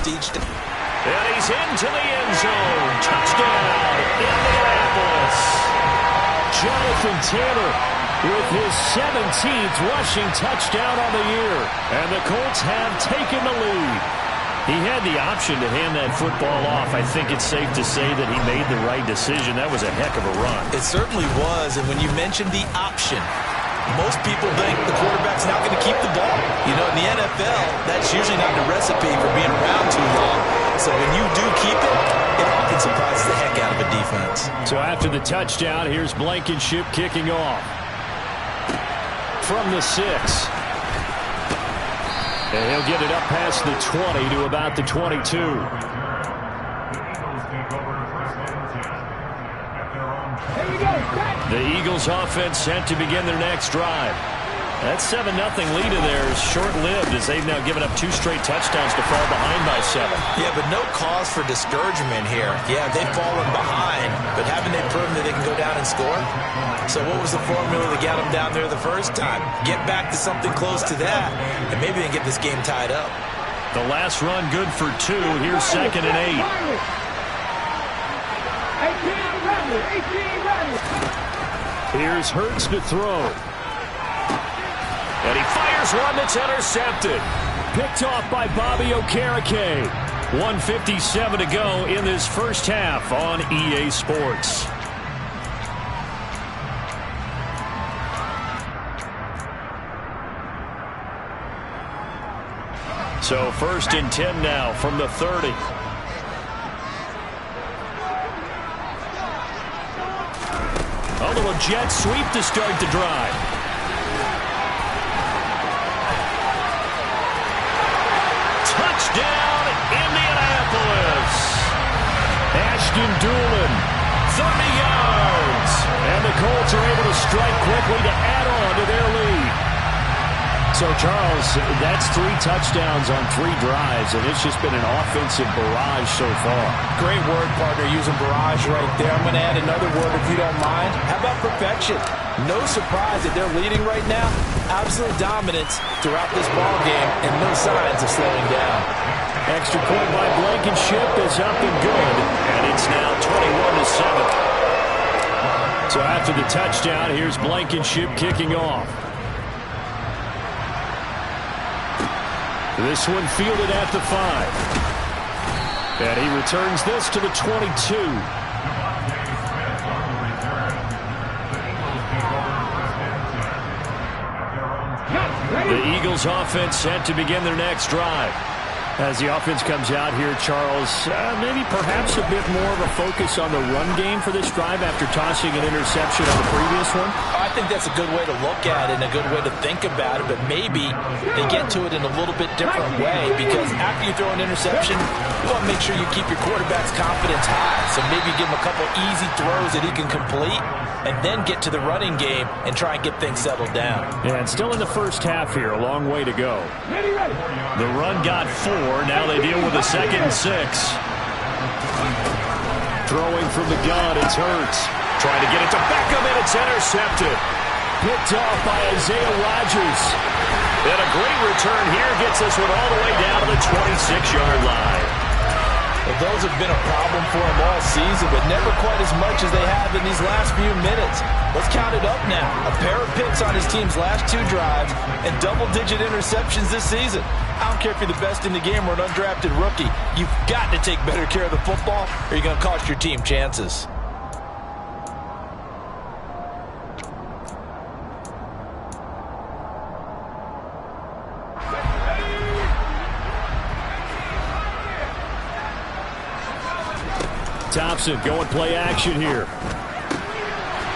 each day. And he's into the end zone. Touchdown, Indianapolis. Jonathan Taylor with his 17th rushing touchdown on the year. And the Colts have taken the lead. He had the option to hand that football off. I think it's safe to say that he made the right decision. That was a heck of a run. It certainly was. And when you mentioned the option, most people think the quarterback's not going to keep the ball. You know, in the NFL, that's usually not the recipe for being around too long. So when you do keep it, it often surprises the heck out of a defense. So after the touchdown, here's Blankenship kicking off. From the 6. And he'll get it up past the 20 to about the 22. The Eagles offense set to begin their next drive. That 7-0 lead of theirs short-lived as they've now given up 2 straight touchdowns to fall behind by 7. Yeah, but no cause for discouragement here. Yeah, they've fallen behind, but haven't they proven that they can go down and score? So what was the formula that got them down there the first time? Get back to something close to that, and maybe they can get this game tied up. The last run good for 2. Here's 2nd and 8. Here's Hurts to throw. And he fires one that's intercepted. Picked off by Bobby Okereke. 1:57 to go in this first half on EA Sports. So 1st and 10 now from the 30. A little jet sweep to start the drive. Touchdown, Indianapolis. Ashton Doolin, 30 yards. And the Colts are able to strike quickly to add on to their lead. So, Charles, that's 3 touchdowns on 3 drives, and it's just been an offensive barrage so far. Great word, partner, using barrage right there. I'm going to add another word if you don't mind. How about perfection? No surprise that they're leading right now. Absolute dominance throughout this ball game, and no signs of slowing down. Extra point by Blankenship is up and good, and it's now 21-7. So after the touchdown, here's Blankenship kicking off. This one fielded at the 5. And he returns this to the 22. The Eagles offense set to begin their next drive. As the offense comes out here, Charles, maybe perhaps a bit more of a focus on the run game for this drive after tossing an interception on the previous one? I think that's a good way to look at it and a good way to think about it, but maybe they get to it in a little bit different way because after you throw an interception, you want to make sure you keep your quarterback's confidence high. So maybe give him a couple easy throws that he can complete and then get to the running game and try and get things settled down. And still in the first half here, a long way to go. The run got 4. Now they deal with a 2nd and 6. Throwing from the gun, it's Hurts. Trying to get it to Beckham, and it's intercepted. Picked off by Isaiah Rodgers. And a great return here gets this one all the way down to the 26-yard line. Well, those have been a problem for him all season, but never quite as much as they have in these last few minutes. Let's count it up now. A pair of picks on his team's last 2 drives and double-digit interceptions this season. I don't care if you're the best in the game or an undrafted rookie. You've got to take better care of the football or you're going to cost your team chances. Thompson going play action here.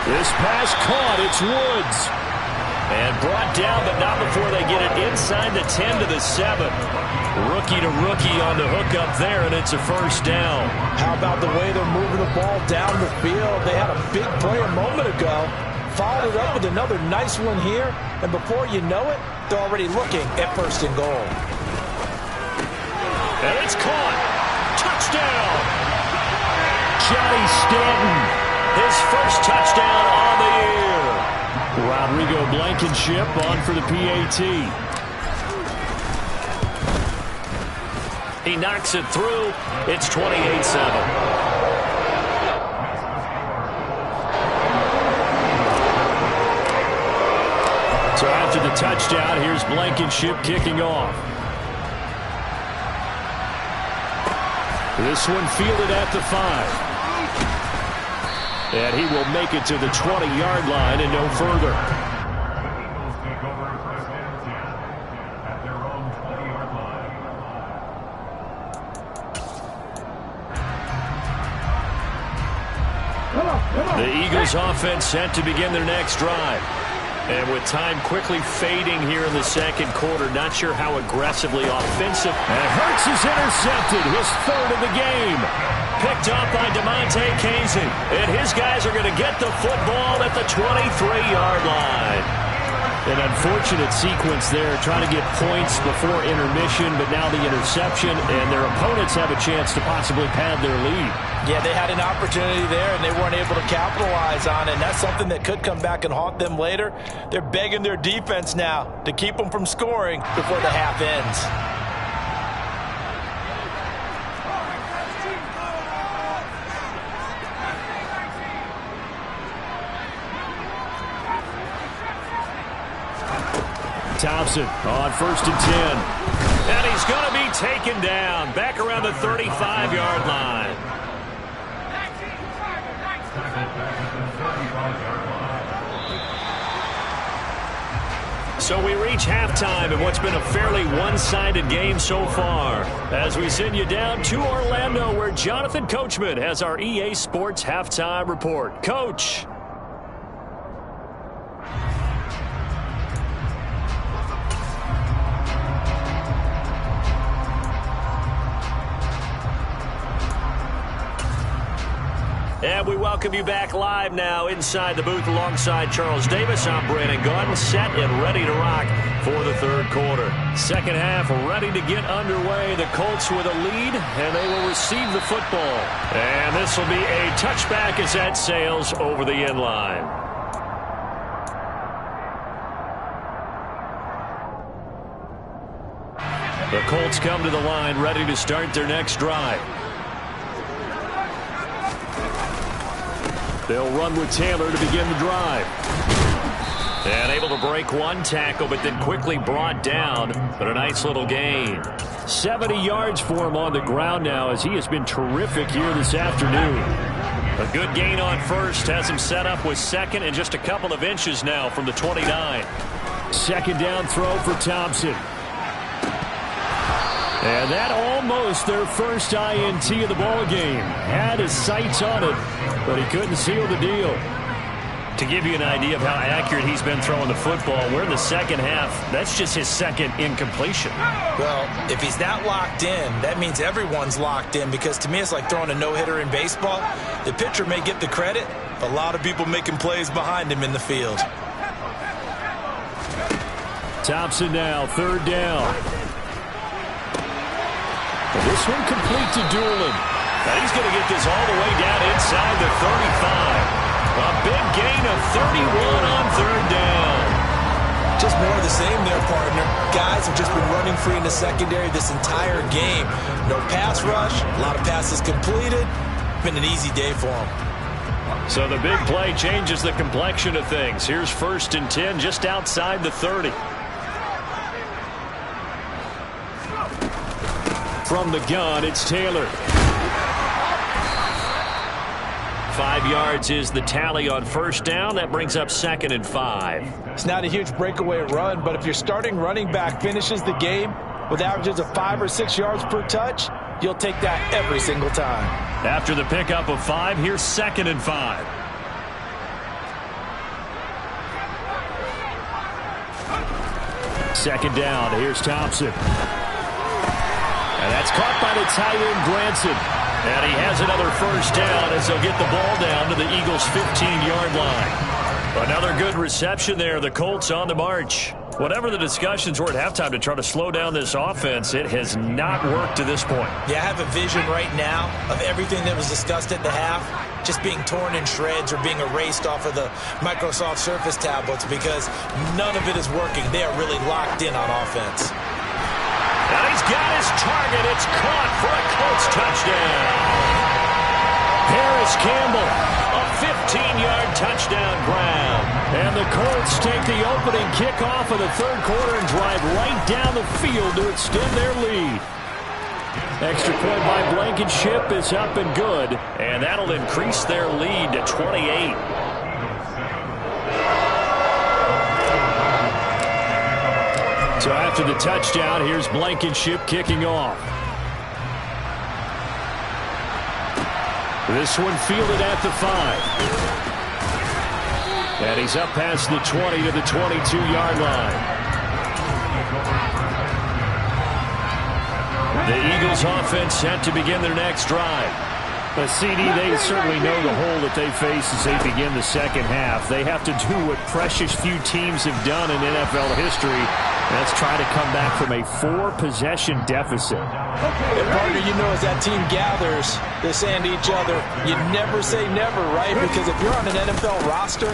This pass caught. It's Woods. And brought down, but not before they get it inside the 10 to the 7. Rookie to rookie on the hook up there, and it's a first down. How about the way they're moving the ball down the field? They had a big play a moment ago. Followed it up with another nice one here. And before you know it, they're already looking at 1st and goal. And it's caught. Touchdown. Johnny Stanton, his first touchdown on the year. Rodrigo Blankenship on for the PAT. He knocks it through. It's 28-7. So after the touchdown, here's Blankenship kicking off. This one fielded at the 5. And he will make it to the 20-yard line and no further. The Eagles offense set to begin their next drive. And with time quickly fading here in the second quarter, not sure how aggressively offensive. And Hurts is intercepted, his third of the game. Picked up by DeMonte Casey. And his guys are going to get the football at the 23-yard line. An unfortunate sequence there, trying to get points before intermission, but now the interception, and their opponents have a chance to possibly pad their lead. Yeah, they had an opportunity there, and they weren't able to capitalize on it, and that's something that could come back and haunt them later. They're begging their defense now to keep them from scoring before the half ends. Thompson on 1st and 10. And he's going to be taken down back around the 35-yard line. So we reach halftime in what's been a fairly one-sided game so far. As we send you down to Orlando, where Jonathan Coachman has our EA Sports Halftime Report. Coach. And we welcome you back live now inside the booth alongside Charles Davis. I'm Brandon Gaudin, set and ready to rock for the third quarter. Second half ready to get underway. The Colts with a lead, and they will receive the football. And this will be a touchback as that sails over the end line. The Colts come to the line ready to start their next drive. They'll run with Taylor to begin the drive. And able to break one tackle, but then quickly brought down. But a nice little gain. 70 yards for him on the ground now, as he has been terrific here this afternoon. A good gain on first. Has him set up with second and just a couple of inches now from the 29. Second down throw for Thompson. And that almost their first INT of the ball game. Had his sights on it, but he couldn't seal the deal. To give you an idea of how accurate he's been throwing the football, we're in the second half. That's just his second incompletion. Well, if he's not locked in, that means everyone's locked in, because to me it's like throwing a no-hitter in baseball. The pitcher may get the credit, but a lot of people making plays behind him in the field. Thompson now, third down. This one complete to Doolin. And he's going to get this all the way down inside the 35. A big gain of 31 on third down. Just more of the same there, partner. Guys have just been running free in the secondary this entire game. No pass rush, a lot of passes completed. Been an easy day for them. So the big play changes the complexion of things. Here's 1st and 10 just outside the 30. From the gun, it's Taylor. 5 yards is the tally on first down. That brings up 2nd and 5. It's not a huge breakaway run, but if your starting running back finishes the game with averages of 5 or 6 yards per touch, you'll take that every single time. After the pickup of 5, here's 2nd and 5. Second down, here's Thompson. And that's caught by the tight end, Granson. And he has another first down as they'll get the ball down to the Eagles' 15-yard line. Another good reception there. The Colts on the march. Whatever the discussions were at halftime to try to slow down this offense, it has not worked to this point. Yeah, I have a vision right now of everything that was discussed at the half just being torn in shreds or being erased off of the Microsoft Surface tablets, because none of it is working. They are really locked in on offense. And he's got his target. It's caught for a Colts touchdown. Paris Campbell, a 15-yard touchdown grab. And the Colts take the opening kickoff of the third quarter and drive right down the field to extend their lead. Extra point by Blankenship is up and good, and that'll increase their lead to 28. So after the touchdown, here's Blankenship kicking off. This one fielded at the 5. And he's up past the 20 to the 22-yard line. The Eagles offense set to begin their next drive. But CD, they certainly know the hole that they face as they begin the second half. They have to do what precious few teams have done in NFL history. That's try to come back from a 4-possession deficit. And partner, you know, as that team gathers, they're saying to each other, you never say never, right? Because if you're on an NFL roster,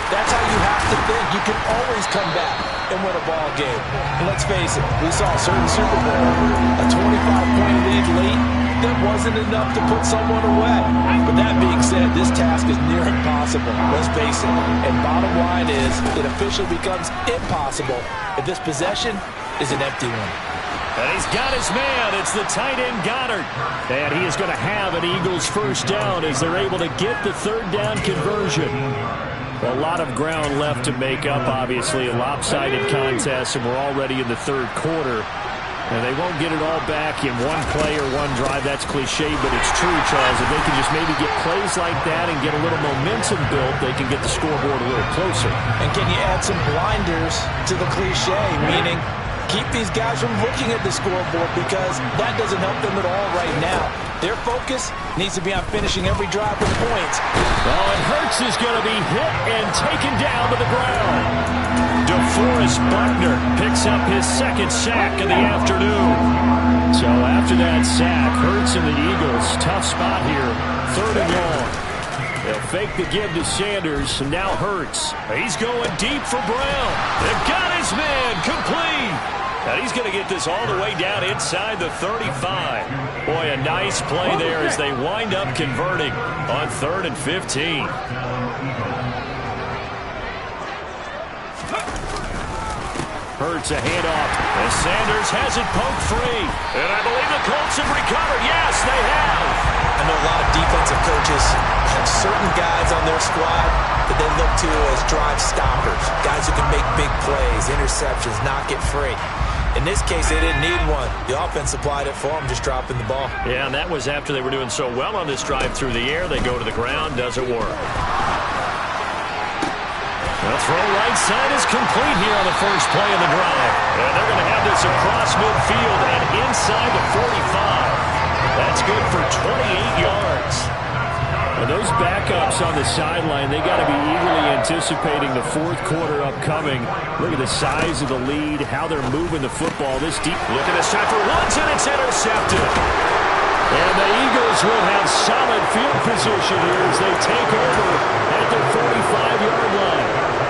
that's how you have to think. You can always come back and win a ball game. And let's face it, we saw a certain Super Bowl, a 25-point lead late, that wasn't enough to put someone away. But that being said, this task is near impossible. Let's face it. And bottom line is, it officially becomes impossible if this possession is an empty one. And he's got his man. It's the tight end Goddard. And he is going to have an Eagles first down as they're able to get the third down conversion. A lot of ground left to make up, obviously. A lopsided contest, and we're already in the third quarter. And they won't get it all back in one play or one drive. That's cliche, but it's true, Charles. If they can just maybe get plays like that and get a little momentum built, they can get the scoreboard a little closer. And can you add some blinders to the cliche, meaning keep these guys from looking at the scoreboard, because that doesn't help them at all right now. Their focus needs to be on finishing every drive with points. Well, and Hurts is going to be hit and taken down to the ground. DeForest Buckner picks up his second sack of the afternoon. So after that sack, Hurts and the Eagles, tough spot here, 3rd and long. They'll fake the give to Sanders, and now Hurts. He's going deep for Brown. They've got his man complete. And he's going to get this all the way down inside the 35. Boy, a nice play there as they wind up converting on 3rd and 15. Hurts a handoff, and Sanders has it poked free. And I believe the Colts have recovered. Yes, they have. I know a lot of defensive coaches have certain guys on their squad that they look to as drive stoppers, guys who can make big plays, interceptions, knock it free. In this case, they didn't need one. The offense supplied it for them, just dropping the ball. Yeah, and that was after they were doing so well on this drive through the air. They go to the ground, doesn't work. The throw right side is complete here on the first play of the drive. And they're going to have this across midfield and inside the 45. That's good for 28 yards. And those backups on the sideline, they got to be eagerly anticipating the fourth quarter upcoming. Look at the size of the lead, how they're moving the football this deep. Look at this shot for Woods, and it's intercepted. And the Eagles will have solid field position here as they take over at the 45-yard line.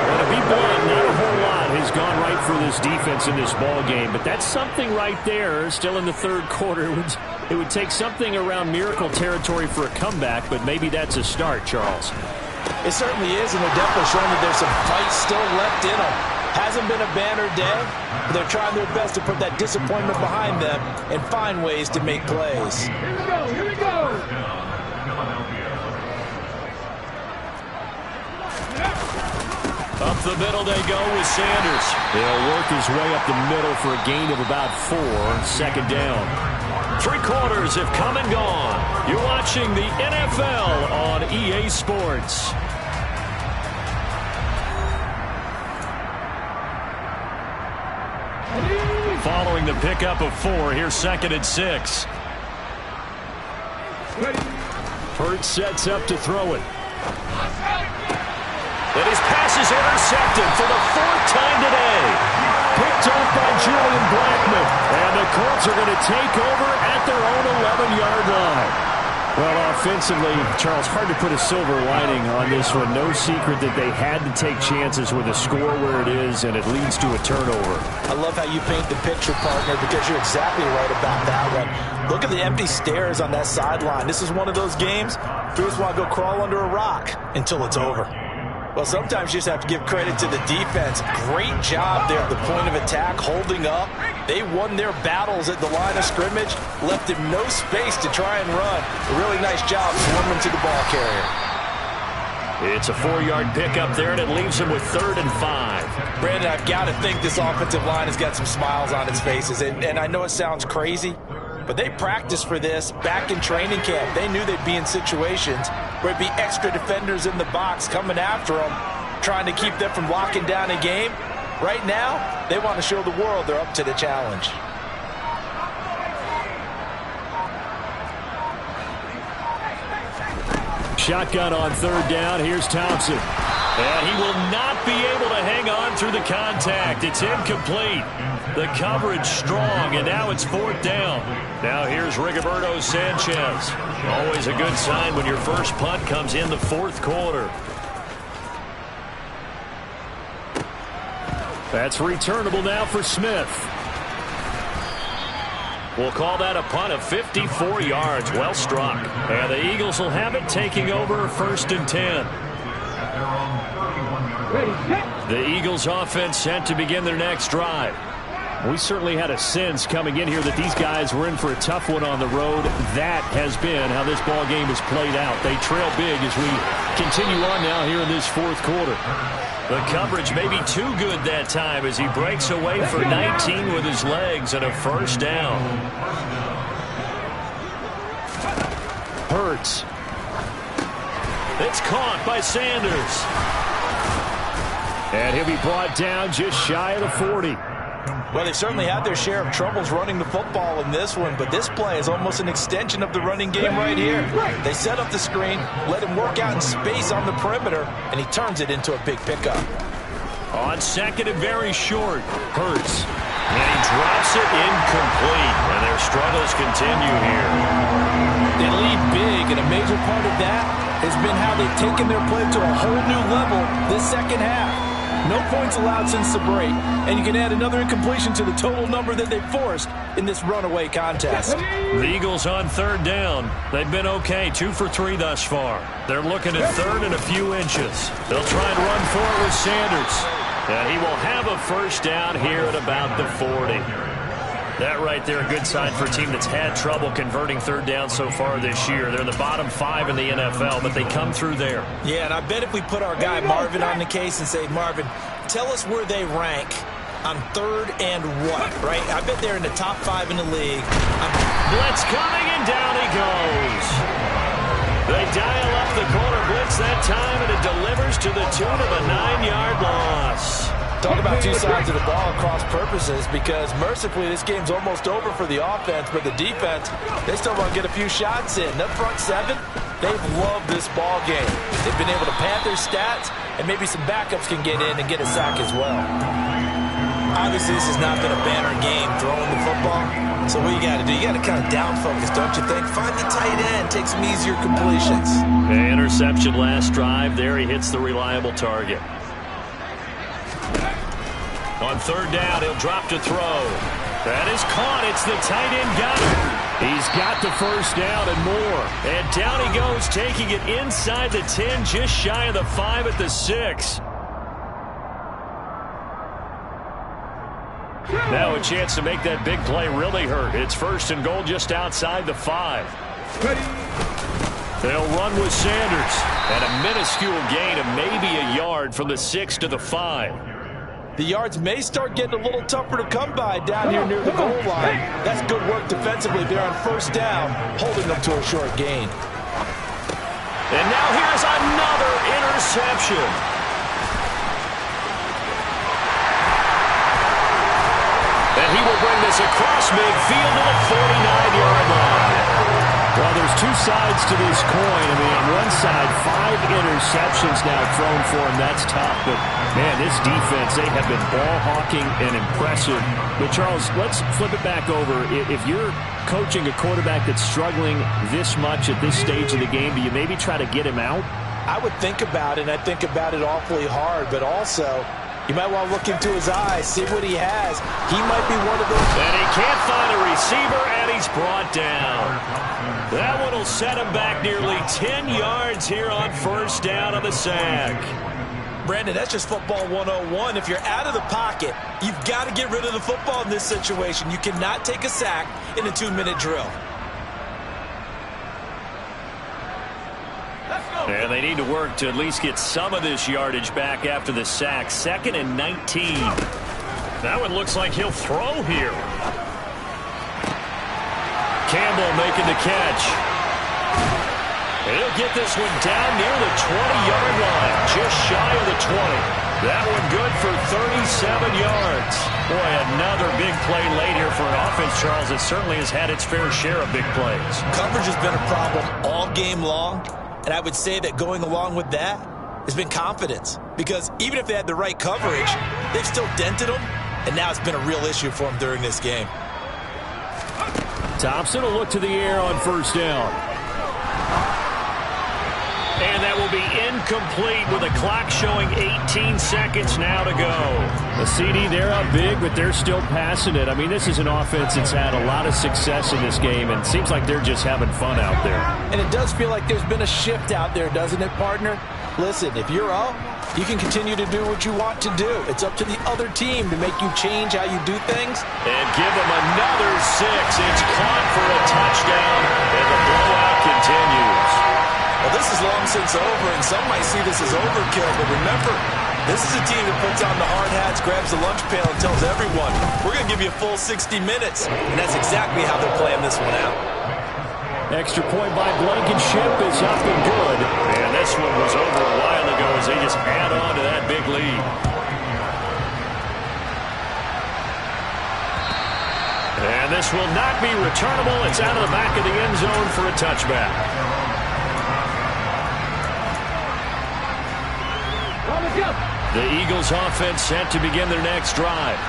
And to be blunt, not a whole lot has gone right for this defense in this ball game, but that's something right there. Still in the third quarter, it would take something around miracle territory for a comeback, but maybe that's a start, Charles. It certainly is, and they're definitely showing that there's some fight still left in them. Hasn't been a banner day, but they're trying their best to put that disappointment behind them and find ways to make plays. Here we go, here we go! Up the middle they go with Sanders. He'll work his way up the middle for a gain of about 4, 2nd down. 3 quarters have come and gone. You're watching the NFL on EA Sports. Following the pickup of 4, here's 2nd and 6. Hurts sets up to throw it. And his pass is intercepted for the 4th time today. Picked up by Julian Blackmon. And the Colts are going to take over at their own 11-yard line. Well, offensively, Charles, hard to put a silver lining on this one. No secret that they had to take chances with a score where it is, and it leads to a turnover. I love how you paint the picture, partner, because you're exactly right about that one. Look at the empty stares on that sideline. This is one of those games you just want to go crawl under a rock until it's over. Well, sometimes you just have to give credit to the defense. Great job there at the point of attack, holding up. They won their battles at the line of scrimmage, left him no space to try and run. A really nice job swarming to the ball carrier. It's a 4-yard pickup there, and it leaves him with 3rd and 5. Brandon, I've got to think this offensive line has got some smiles on its faces. And I know it sounds crazy, but they practiced for this back in training camp. They knew they'd be in situations where it'd be extra defenders in the box coming after them, trying to keep them from locking down a game. Right now, they want to show the world they're up to the challenge. Shotgun on 3rd down. Here's Thompson. And he will not be able to hang on through the contact. It's incomplete. The coverage strong, and now it's 4th down. Now here's Rigoberto Sanchez. Always a good sign when your first punt comes in the 4th quarter. That's returnable now for Smith. We'll call that a punt of 54 yards. Well struck. And the Eagles will have it, taking over 1st and 10. The Eagles offense set to begin their next drive. We certainly had a sense coming in here that these guys were in for a tough one on the road. That has been how this ball game has played out. They trail big as we continue on now here in this 4th quarter. The coverage may be too good that time as he breaks away for 19 with his legs and a 1st down. Hurts. It's caught by Sanders. And he'll be brought down just shy of the 40. Well, they certainly had their share of troubles running the football in this one, but this play is almost an extension of the running game right here. They set up the screen, let him work out in space on the perimeter, and he turns it into a big pickup. On 2nd and very short, Hurts. And he drops it incomplete, and their struggles continue here. They lead big, and a major part of that has been how they've taken their play to a whole new level this second half. No points allowed since the break, and you can add another incompletion to the total number that they forced in this runaway contest. The Eagles on 3rd down. They've been okay, 2 for 3 thus far. They're looking at 3rd and a few inches. They'll try and run for it with Sanders. And he will have a 1st down here at about the 40. That right there, a good sign for a team that's had trouble converting 3rd down so far this year. They're the bottom 5 in the NFL, but they come through there. Yeah, and I bet if we put our guy Marvin on the case and say, Marvin, tell us where they rank on 3rd and what, right? I bet they're in the top 5 in the league. Blitz coming, and down he goes. They dial up the corner blitz that time, and it delivers to the tune of a 9-yard loss. Talk about two sides of the ball across purposes, because mercifully this game's almost over for the offense, but the defense, they still want to get a few shots in. That front 7, they've loved this ball game. They've been able to pad their stats, and maybe some backups can get in and get a sack as well. Obviously, this has not been a banner game throwing the football, so what you got to do, you got to kind of down focus, don't you think? Find the tight end, take some easier completions. Interception last drive. There he hits the reliable target. On 3rd down, he'll drop to throw. That is caught. It's the tight end got it. He's got the 1st down and more. And down he goes, taking it inside the 10, just shy of the 5 at the 6. Now a chance to make that big play really hurt. It's 1st and goal just outside the 5. They'll run with Sanders. And a minuscule gain of maybe a yard from the 6 to the 5. The yards may start getting a little tougher to come by down here near the goal line. That's good work defensively there on 1st down, holding them to a short gain. And now here's another interception. And he will bring this across midfield to the 49-yard line. Well, there's 2 sides to this coin. I mean, on one side, 5 interceptions now thrown for him. That's tough. But, man, this defense, they have been ball-hawking and impressive. But, Charles, let's flip it back over. If you're coaching a quarterback that's struggling this much at this stage of the game, do you maybe try to get him out? I would think about it, and I think about it awfully hard. But also, you might want to look into his eyes, see what he has. He might be one of those. And he can't find a receiver, and he's brought down. That one will set him back nearly 10 yards here on first down on the sack. Brandon, that's just football 101. If you're out of the pocket, you've got to get rid of the football in this situation. You cannot take a sack in a 2-minute drill. And they need to work to at least get some of this yardage back after the sack. 2nd and 19. That one looks like he'll throw here. Campbell making the catch. He'll get this one down near the 20-yard line, just shy of the 20. That one good for 37 yards. Boy, another big play late here for an offense, Charles, that certainly has had its fair share of big plays. Coverage has been a problem all game long. And I would say that going along with that has been confidence. Because even if they had the right coverage, they've still dented them. And now it's been a real issue for them during this game. Thompson will look to the air on first down. And that will be incomplete with the clock showing 18 seconds now to go. The CD, they're up big, but they're still passing it. I mean, this is an offense that's had a lot of success in this game, and it seems like they're just having fun out there. And it does feel like there's been a shift out there, doesn't it, partner? Listen, if you're up, you can continue to do what you want to do. It's up to the other team to make you change how you do things. And give them another 6. It's caught for a touchdown, and the blowout continues. Well, this is long since over, and some might see this as overkill, but remember, this is a team that puts on the hard hats, grabs the lunch pail, and tells everyone, we're going to give you a full 60 minutes. And that's exactly how they're playing this one out. Extra point by Blankenship is up and good. And this one was over a while ago as they just add on to that big lead. And this will not be returnable. It's out of the back of the end zone for a touchback. The Eagles offense set to begin their next drive.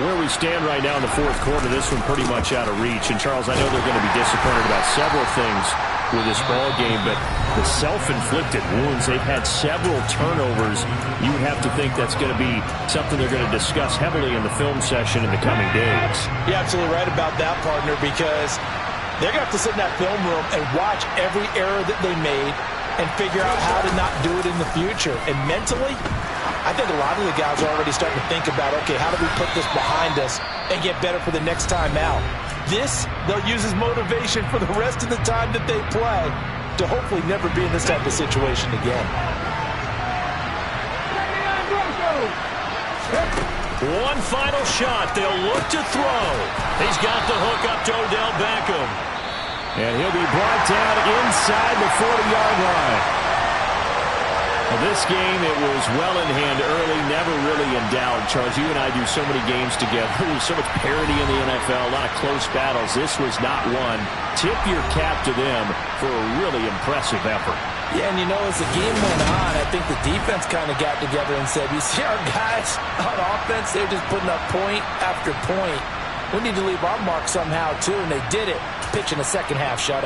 Where we stand right now in the fourth quarter, this one pretty much out of reach. And, Charles, I know they're going to be disappointed about several things with this ball game, but the self-inflicted wounds, they've had several turnovers. You have to think that's going to be something they're going to discuss heavily in the film session in the coming days. You're absolutely right about that, partner, because they're going to have to sit in that film room and watch every error that they made and figure out how to not do it in the future. And mentally, I think a lot of the guys are already starting to think about, okay, how do we put this behind us and get better for the next time out? This, they'll use as motivation for the rest of the time that they play to hopefully never be in this type of situation again. One final shot. They'll look to throw. He's got the hook up to Odell Beckham. And he'll be brought down inside the 40-yard line. Well, this game, it was well in hand early, never really in doubt. Charles, you and I do so many games together. There's so much parity in the NFL, a lot of close battles. This was not one. Tip your cap to them for a really impressive effort. Yeah, and you know, as the game went on, I think the defense kind of got together and said, you see our guys on offense, they're just putting up point after point. We need to leave our mark somehow, too, and they did it, pitching a second-half shutout.